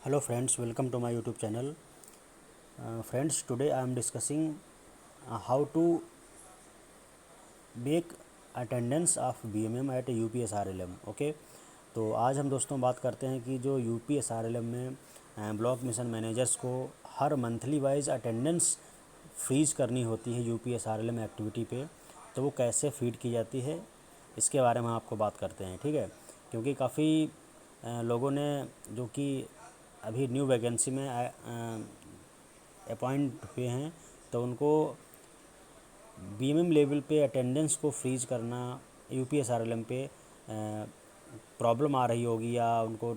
Hello friends, welcome to my YouTube channel. Friends, today I am discussing how to make attendance of BMM at UPSRLM. Okay, तो आज हम दोस्तों बात करते हैं कि जो UPSRLM में ब्लॉक मिशन मैनेजर्स को हर मंथली वाइज अटेंडेंस फ्रीज करनी होती है UPSRLM एक्टिविटी पे, तो वो कैसे फीड की जाती है इसके बारे में आपको बात करते हैं। ठीक है, क्योंकि काफ़ी लोगों ने जो कि अभी न्यू वैकेंसी में अपॉइंट हुए हैं, तो उनको बीएमएम लेवल पे अटेंडेंस को फ्रीज करना यूपीएसआरएलएम पे प्रॉब्लम आ रही होगी या उनको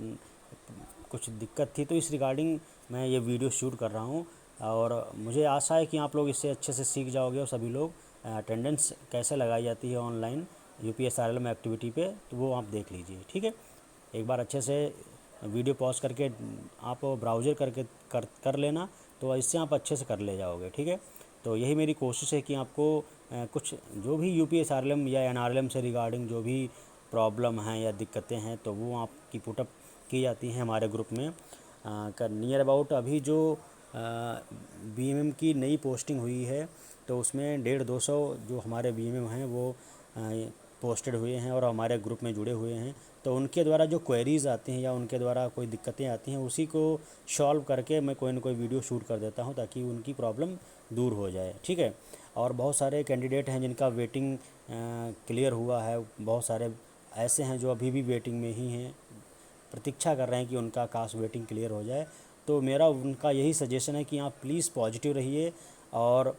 कुछ दिक्कत थी, तो इस रिगार्डिंग मैं ये वीडियो शूट कर रहा हूँ। और मुझे आशा है कि आप लोग इससे अच्छे से सीख जाओगे और सभी लोग अटेंडेंस कैसे लगाई जाती है ऑनलाइन यूपीएसआरएलएम एक्टिविटी पे, तो वो आप देख लीजिए। ठीक है, एक बार अच्छे से वीडियो पॉज करके आप ब्राउज़र करके कर लेना, तो इससे आप अच्छे से कर ले जाओगे। ठीक है, तो यही मेरी कोशिश है कि आपको कुछ जो भी यूपीएसआरएलएम या एनआरएलएम से रिगार्डिंग जो भी प्रॉब्लम हैं या दिक्कतें हैं, तो वो आपकी पुटअप की जाती हैं हमारे ग्रुप में। नियर अबाउट अभी जो बीएमएम की नई पोस्टिंग हुई है, तो उसमें 150-200 जो हमारे बीएमएम हैं वो पोस्टेड हुए हैं और हमारे ग्रुप में जुड़े हुए हैं। तो उनके द्वारा जो क्वेरीज़ आती हैं या उनके द्वारा कोई दिक्कतें आती हैं, उसी को सॉल्व करके मैं कोई ना कोई वीडियो शूट कर देता हूं ताकि उनकी प्रॉब्लम दूर हो जाए। ठीक है, और बहुत सारे कैंडिडेट हैं जिनका वेटिंग क्लियर हुआ है, बहुत सारे ऐसे हैं जो अभी भी वेटिंग में ही हैं, प्रतीक्षा कर रहे हैं कि उनका काश वेटिंग क्लियर हो जाए। तो मेरा उनका यही सजेशन है कि आप प्लीज़ पॉजिटिव रहिए और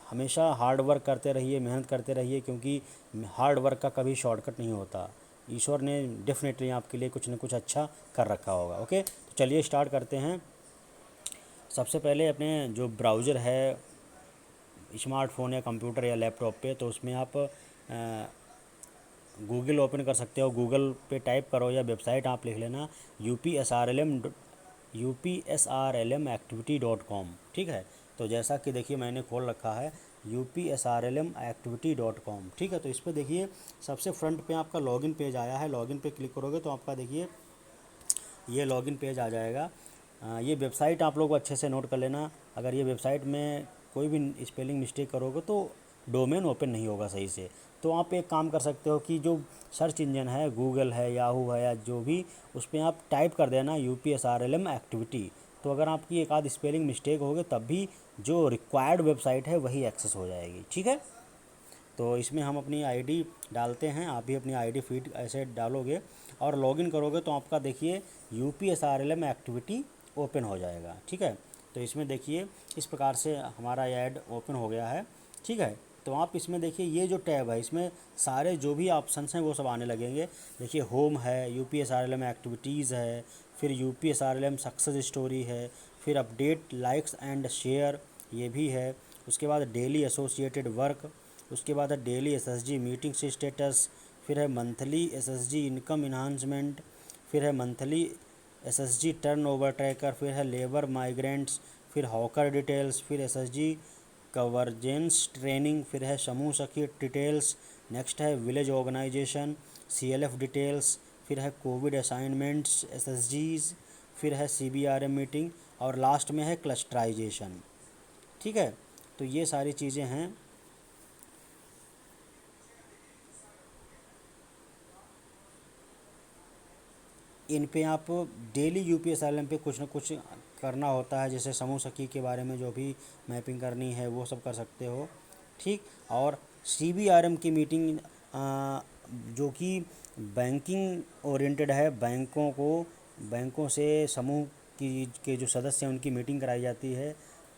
हमेशा हार्ड वर्क करते रहिए, मेहनत करते रहिए, क्योंकि हार्ड वर्क का कभी शॉर्टकट नहीं होता। ईश्वर ने डेफिनेटली आपके लिए कुछ न कुछ अच्छा कर रखा होगा। ओके, तो चलिए स्टार्ट करते हैं। सबसे पहले अपने जो ब्राउज़र है स्मार्टफ़ोन या कंप्यूटर या लैपटॉप पे, तो उसमें आप गूगल ओपन कर सकते हो। गूगल पे टाइप करो या वेबसाइट आप लिख लेना UPSRLM activity.com। ठीक है, तो जैसा कि देखिए मैंने खोल रखा है UPSRLM activity.com। ठीक है, तो इस पर देखिए सबसे फ्रंट पे आपका लॉगिन पेज आया है। लॉगिन पे क्लिक करोगे तो आपका देखिए ये लॉगिन पेज आ जाएगा। ये वेबसाइट आप लोग अच्छे से नोट कर लेना। अगर ये वेबसाइट में कोई भी स्पेलिंग मिस्टेक करोगे तो डोमेन ओपन नहीं होगा सही से। तो आप एक काम कर सकते हो कि जो सर्च इंजन है, गूगल है, याहू है या जो भी, उस पर आप टाइप कर देना UPSRLM एक्टिविटी। तो अगर आपकी एक आध स्पेलिंग मिस्टेक होगी तब भी जो रिक्वायर्ड वेबसाइट है वही एक्सेस हो जाएगी। ठीक है, तो इसमें हम अपनी आईडी डालते हैं, आप भी अपनी आईडी फीड ऐसे डालोगे और लॉगिन करोगे तो आपका देखिए UPSRLM एक्टिविटी ओपन हो जाएगा। ठीक है, तो इसमें देखिए इस प्रकार से हमारा ऐड ओपन हो गया है। ठीक है, तो आप इसमें देखिए ये जो टैब है इसमें सारे जो भी ऑप्शंस हैं वो सब आने लगेंगे। देखिए होम है, UPSRLM एक्टिविटीज़ है, फिर UPSRLM सक्सेस स्टोरी है, फिर अपडेट लाइक्स एंड शेयर ये भी है। उसके बाद डेली एसोसिएटेड वर्क, उसके बाद है डेली एसएसजी मीटिंग से स्टेटस, फिर है मंथली एसएसजी इनकम इन्हांसमेंट, फिर है मंथली एसएसजी टर्नओवर ट्रैकर, फिर है लेबर माइग्रेंट्स, फिर हॉकर डिटेल्स, फिर एसएसजी कवर्जेंस ट्रेनिंग, फिर है समूह सखी डिटेल्स। नेक्स्ट है विलेज ऑर्गेनाइजेशन CLF डिटेल्स, फिर है कोविड असाइनमेंट्स एसएसजीज, फिर है CBRM मीटिंग और लास्ट में है क्लस्टराइजेशन। ठीक है, तो ये सारी चीज़ें हैं। इन पे आप डेली UPSRLM पे कुछ ना कुछ करना होता है, जैसे समूह सखी के बारे में जो भी मैपिंग करनी है वो सब कर सकते हो। ठीक, और CBRM की मीटिंग जो कि बैंकिंग ओरिएंटेड है, बैंकों से समूह की के जो सदस्य हैं उनकी मीटिंग कराई जाती है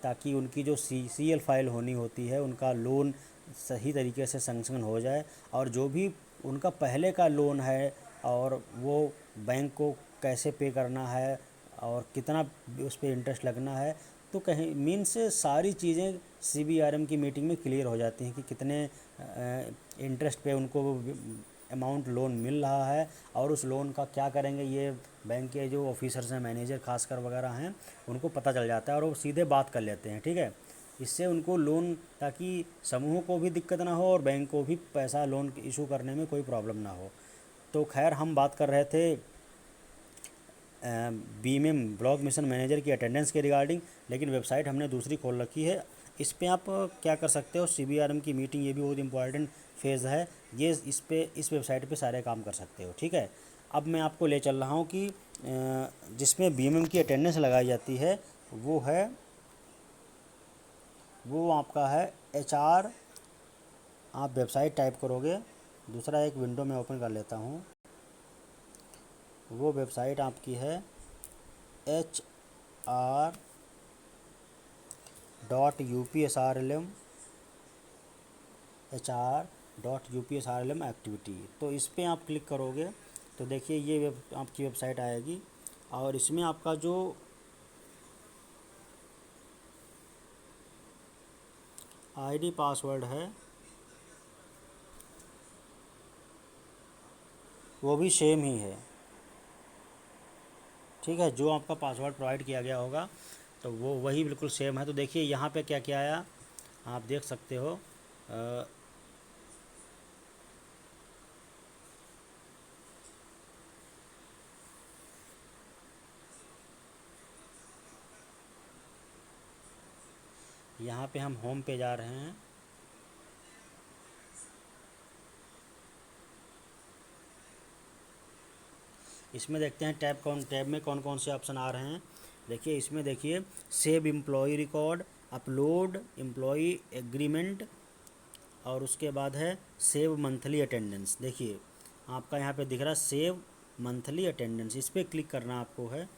ताकि उनकी जो CCL फाइल होनी होती है, उनका लोन सही तरीके से सैंक्शन हो जाए, और जो भी उनका पहले का लोन है और वो बैंक को कैसे पे करना है और कितना उस पर इंटरेस्ट लगना है, तो कहीं मीन्स सारी चीज़ें CBRM की मीटिंग में क्लियर हो जाती हैं कि कितने इंटरेस्ट पे उनको अमाउंट लोन मिल रहा है और उस लोन का क्या करेंगे। ये बैंक के जो ऑफिसर्स हैं, मैनेजर खासकर वगैरह हैं, उनको पता चल जाता है और वो सीधे बात कर लेते हैं। ठीक है, इससे उनको लोन, ताकि समूह को भी दिक्कत ना हो और बैंक को भी पैसा लोन इशू करने में कोई प्रॉब्लम ना हो। तो खैर हम बात कर रहे थे बीएमएम ब्लॉक मिशन मैनेजर की अटेंडेंस के रिगार्डिंग, लेकिन वेबसाइट हमने दूसरी खोल रखी है। इस पे आप क्या कर सकते हो, सीबीआरएम की मीटिंग, ये भी बहुत इंपॉर्टेंट फेज़ है, ये इस वेबसाइट पे सारे काम कर सकते हो, ठीक है। अब मैं आपको ले चल रहा हूँ कि जिसमें बीएमएम की अटेंडेंस लगाई जाती है वो आपका है HR। आप वेबसाइट टाइप करोगे, दूसरा एक विंडो में ओपन कर लेता हूँ, वो वेबसाइट आपकी है HR.UPSRLM एक्टिविटी। तो इस पर आप क्लिक करोगे तो देखिए ये आपकी वेबसाइट आएगी, और इसमें आपका जो आईडी पासवर्ड है वो भी सेम ही है, ठीक है। जो आपका पासवर्ड प्रोवाइड किया गया होगा तो वो वही बिल्कुल सेम है। तो देखिए यहाँ पे क्या क्या आया, आप देख सकते हो। यहाँ पे हम होम पे जा रहे हैं, इसमें देखते हैं टैब में कौन कौन से ऑप्शन आ रहे हैं। देखिए इसमें देखिए save employ record, upload employ agreement, और उसके बाद है सेव मंथली अटेंडेंस। देखिए आपका यहाँ पे दिख रहा है सेव मंथली अटेंडेंस, इस पर क्लिक करना आपको है।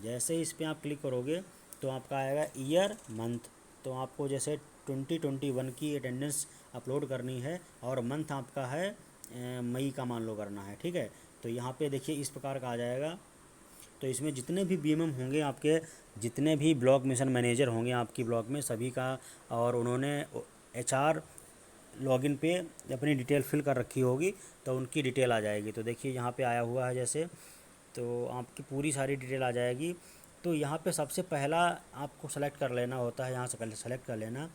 जैसे ही इस पर आप क्लिक करोगे तो आपका आएगा ईयर मंथ। तो आपको जैसे 2021 की अटेंडेंस अपलोड करनी है और मंथ आपका है मई का मान लो करना है, ठीक है। तो यहाँ पे देखिए इस प्रकार का आ जाएगा। तो इसमें जितने भी बीएमएम होंगे आपके, जितने भी ब्लॉक मिशन मैनेजर होंगे आपकी ब्लॉक में, सभी का, और उन्होंने HR लॉगिन पे अपनी डिटेल फिल कर रखी होगी तो उनकी डिटेल आ जाएगी। तो देखिए यहाँ पे आया हुआ है जैसे, तो आपकी पूरी सारी डिटेल आ जाएगी। तो यहाँ पे सबसे पहला आपको सेलेक्ट कर लेना होता है, यहाँ से सेलेक्ट कर लेना।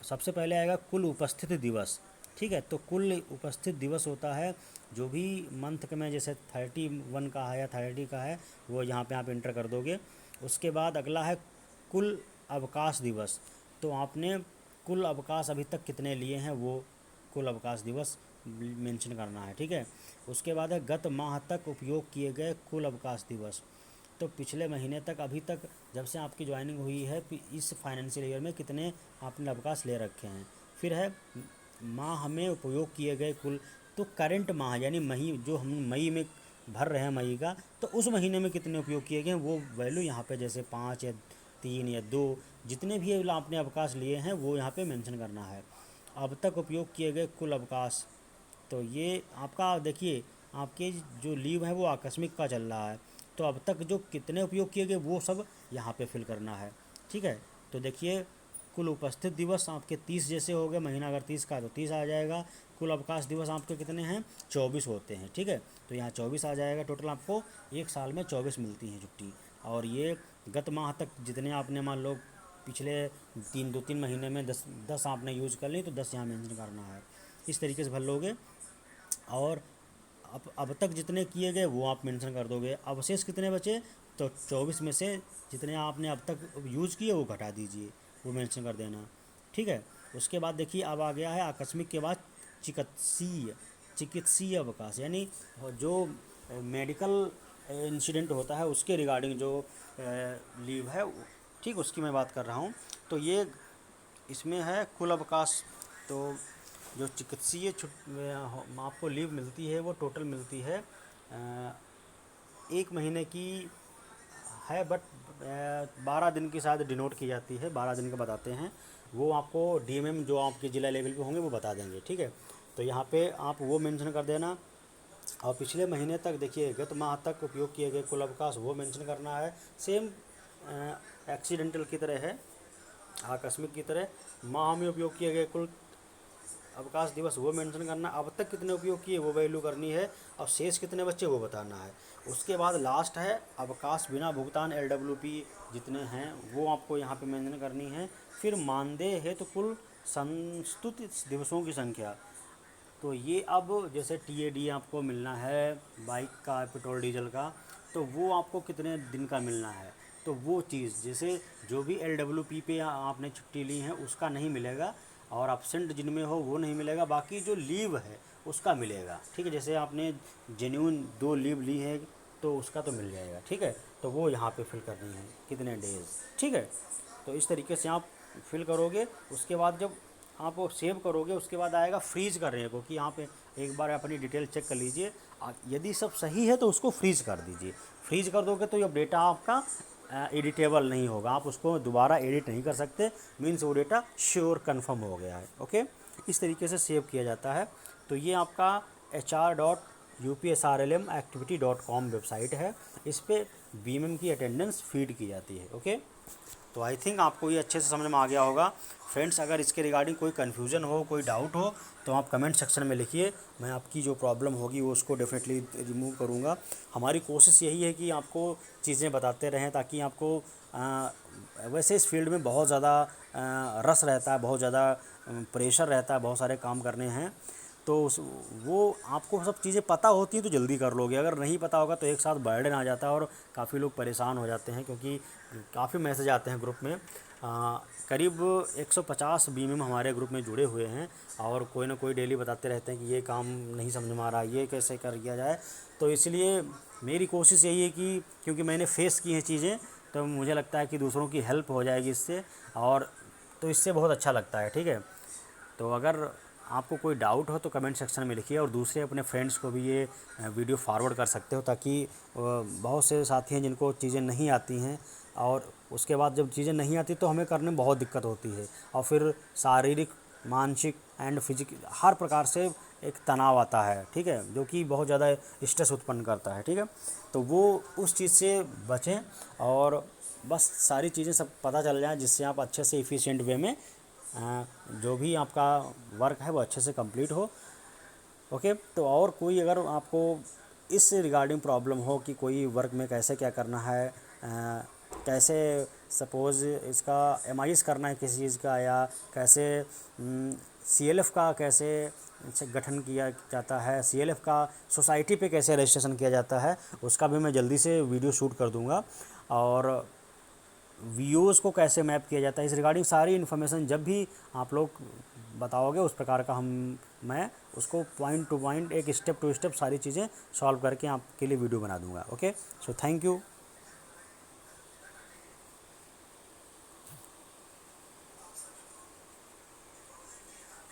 सबसे पहले आएगा कुल उपस्थित दिवस, ठीक है। तो कुल उपस्थित दिवस होता है जो भी मंथ में, जैसे 31 का है या 30 का है, वो यहाँ पे आप इंटर कर दोगे। उसके बाद अगला है कुल अवकाश दिवस। तो आपने कुल अवकाश अभी तक कितने लिए हैं वो कुल अवकाश दिवस मेंशन करना है, ठीक है। उसके बाद है गत माह तक उपयोग किए गए कुल अवकाश दिवस। तो पिछले महीने तक, अभी तक जब से आपकी ज्वाइनिंग हुई है, इस फाइनेंशियल ईयर में कितने आपने अवकाश ले रखे हैं। फिर है माह में उपयोग किए गए कुल, तो करंट माह यानी मई, जो हम मई में भर रहे हैं मई का, तो उस महीने में कितने उपयोग किए गए हैं वो वैल्यू यहाँ पे, जैसे 5 या 3 या 2, जितने भी आपने अवकाश लिए हैं वो यहाँ पे मेंशन करना है। अब तक उपयोग किए गए कुल अवकाश, तो ये आपका देखिए आपके जो लीव है वो आकस्मिक का चल रहा है, तो अब तक जो कितने उपयोग किए गए वो सब यहाँ पे फिल करना है, ठीक है। तो देखिए कुल उपस्थित दिवस आपके 30 जैसे हो गए, महीना अगर 30 का तो 30 आ जाएगा। कुल अवकाश दिवस आपके कितने हैं, 24 होते हैं, ठीक है। तो यहाँ 24 आ जाएगा। टोटल आपको एक साल में 24 मिलती हैं छुट्टी। और ये गत माह तक जितने आपने मान लो पिछले 2-3 महीने में 10 आपने यूज़ कर ली तो 10 यहाँ मेंशन करना है। इस तरीके से भर लोगे। और अब तक जितने किए गए वो आप मेंशन कर दोगे। अवशेष कितने बचे, तो 24 में से जितने आपने अब तक यूज़ किए वो घटा दीजिए, वो मेंशन कर देना, ठीक है। उसके बाद देखिए अब आ गया है आकस्मिक के बाद चिकित्सीय चिकित्सीय अवकाश, यानी जो मेडिकल इंसिडेंट होता है उसके रिगार्डिंग जो लीव है, ठीक, उसकी मैं बात कर रहा हूँ। तो ये इसमें है कुल अवकाश। तो जो चिकित्सीय आपको लीव मिलती है वो टोटल मिलती है 1 महीने की है, बट 12 दिन की शायद डिनोट की जाती है, 12 दिन का बताते हैं। वो आपको डीएमएम जो आपके ज़िला लेवल पे होंगे वो बता देंगे, ठीक है। तो यहाँ पे आप वो मेंशन कर देना। और पिछले महीने तक देखिए गत माह तक उपयोग किए गए कुल अवकाश वो मेंशन करना है। सेम एक्सीडेंटल की तरह है, आकस्मिक की तरह। माह में उपयोग किए गए कुल अवकाश दिवस वो मेंशन करना, अब तक कितने उपयोग किए वो वैल्यू करनी है, और शेष कितने बच्चे वो बताना है। उसके बाद लास्ट है अवकाश बिना भुगतान LWP जितने हैं वो आपको यहाँ पे मेंशन करनी है। फिर मानदेय है तो कुल संस्तुत दिवसों की संख्या। तो ये अब जैसे TAD आपको मिलना है बाइक का पेट्रोल डीजल का, तो वो आपको कितने दिन का मिलना है। तो वो चीज़ जैसे जो भी LWP पे आपने छुट्टी ली है उसका नहीं मिलेगा, और एब्सेंट जिनमें हो वो नहीं मिलेगा, बाकी जो लीव है उसका मिलेगा। ठीक है, जैसे आपने जेन्यून 2 लीव ली है तो उसका तो मिल जाएगा। ठीक है, तो वो यहाँ पे फिल करनी है कितने डेज़। ठीक है, तो इस तरीके से आप फिल करोगे। उसके बाद जब आप वो सेव करोगे उसके बाद आएगा फ्रीज करने को, कि यहाँ पे एक बार अपनी डिटेल चेक कर लीजिए। यदि सब सही है तो उसको फ्रीज कर दीजिए। फ्रीज कर दोगे तो ये डेटा आपका एडिटेबल नहीं होगा, आप उसको दोबारा एडिट नहीं कर सकते। मीन्स वो डेटा श्योर कन्फर्म हो गया है। ओके, इस तरीके से सेव किया जाता है। तो ये आपका hr.upsrlmactivity.com वेबसाइट है। इस पर बीएमएम की अटेंडेंस फीड की जाती है। ओके, तो आई थिंक आपको ये अच्छे से समझ में आ गया होगा। फ्रेंड्स, अगर इसके रिगार्डिंग कोई कन्फ्यूज़न हो, कोई डाउट हो, तो आप कमेंट सेक्शन में लिखिए। मैं आपकी जो प्रॉब्लम होगी वो उसको डेफिनेटली रिमूव करूँगा। हमारी कोशिश यही है कि आपको चीज़ें बताते रहें, ताकि आपको वैसे इस फील्ड में बहुत ज़्यादा रस रहता है, बहुत ज़्यादा प्रेशर रहता है, बहुत सारे काम करने हैं। तो वो आपको सब चीज़ें पता होती हैं तो जल्दी कर लोगे, अगर नहीं पता होगा तो एक साथ बर्डन आ जाता है और काफ़ी लोग परेशान हो जाते हैं, क्योंकि काफ़ी मैसेज आते हैं ग्रुप में। करीब 150 बीएमएम हमारे ग्रुप में जुड़े हुए हैं, और कोई ना कोई डेली बताते रहते हैं कि ये काम नहीं समझ में आ रहा, ये कैसे कर किया जाए। तो इसलिए मेरी कोशिश यही है कि क्योंकि मैंने फेस की हैं चीज़ें, तो मुझे लगता है कि दूसरों की हेल्प हो जाएगी इससे, और तो इससे बहुत अच्छा लगता है। ठीक है, तो अगर आपको कोई डाउट हो तो कमेंट सेक्शन में लिखिए, और दूसरे अपने फ्रेंड्स को भी ये वीडियो फॉरवर्ड कर सकते हो, ताकि बहुत से साथी हैं जिनको चीज़ें नहीं आती हैं, और उसके बाद जब चीज़ें नहीं आती तो हमें करने में बहुत दिक्कत होती है, और फिर शारीरिक, मानसिक एंड फिजिक हर प्रकार से एक तनाव आता है। ठीक है, जो कि बहुत ज़्यादा स्ट्रेस उत्पन्न करता है। ठीक है, तो वो उस चीज़ से बचें, और बस सारी चीज़ें सब पता चल जाए, जिससे आप अच्छे से इफ़िशिएंट वे में जो भी आपका वर्क है वो अच्छे से कंप्लीट हो। ओके, तो और कोई अगर आपको इस रिगार्डिंग प्रॉब्लम हो कि कोई वर्क में कैसे क्या करना है, कैसे सपोज़ इसका एमआईएस करना है किसी चीज़ का, या कैसे सीएलएफ का कैसे गठन किया जाता है, सीएलएफ का सोसाइटी पे कैसे रजिस्ट्रेशन किया जाता है, उसका भी मैं जल्दी से वीडियो शूट कर दूंगा। और व्यूज़ को कैसे मैप किया जाता है, इस रिगार्डिंग सारी इन्फॉर्मेशन जब भी आप लोग बताओगे उस प्रकार का मैं उसको पॉइंट टू पॉइंट, एक स्टेप टू स्टेप सारी चीज़ें सॉल्व करके आपके लिए वीडियो बना दूंगा। Okay, so thank you.